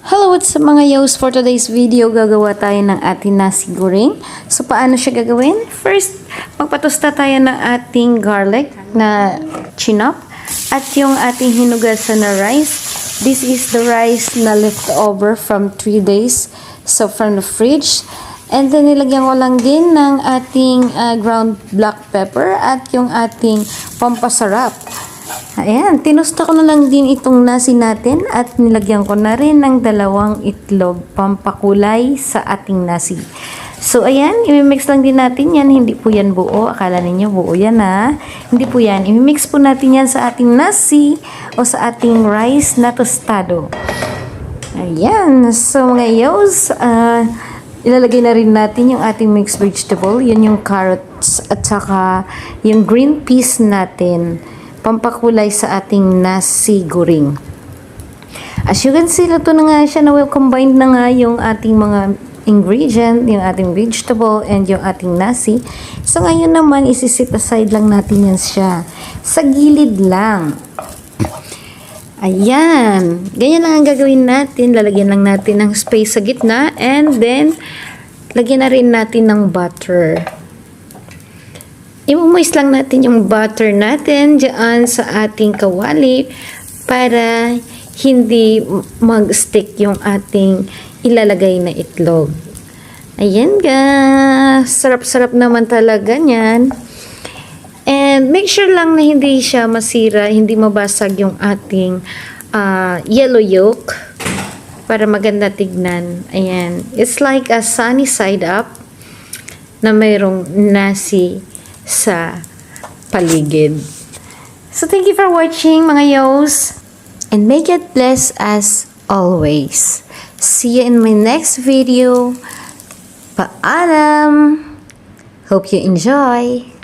Hello, what's up mga yos? For today's video, gagawa tayo ng ating nasi goreng. So, paano siya gagawin? First, magpatusta tayo ng ating garlic na chinop at yung ating hinugasan na rice. This is the rice na leftover from 3 days. So, from the fridge. And then, nilagyan ko lang din ng ating ground black pepper at yung ating pampasarap. Ayan, tinusta ko na lang din itong nasi natin at nilagyan ko na rin ng 2 itlog pampakulay sa ating nasi. So, ayan, imimix lang din natin yan. Hindi po yan buo. Akala ninyo buo yan ha. Hindi po yan. Imimix po natin yan sa ating nasi o sa ating rice na tostado. Ayan. So, mga yos, ilalagay na rin natin yung ating mixed vegetable. Yun yung carrots at saka yung green peas natin. Pampakulay sa ating nasi goreng. As you can see, luto na nga siya na well combined na nga yung ating mga ingredient, yung ating vegetable and yung ating nasi. So ngayon naman, isi-set aside lang natin yan siya. Sa gilid lang. Ayan. Ganyan lang ang gagawin natin. Lalagyan lang natin ng space sa gitna and then lagyan na rin natin ng butter. Imumoist lang natin yung butter natin dyan sa ating kawali para hindi mag-stick yung ating ilalagay na itlog. Ayan guys, sarap-sarap naman talaga yan. And make sure lang na hindi siya masira, hindi mabasag yung ating yellow yolk para maganda tignan. Ayan, it's like a sunny side up na mayroong nasi sa paligid. So, thank you for watching mga yos. And may God bless us always. See you in my next video. Paalam! Hope you enjoy!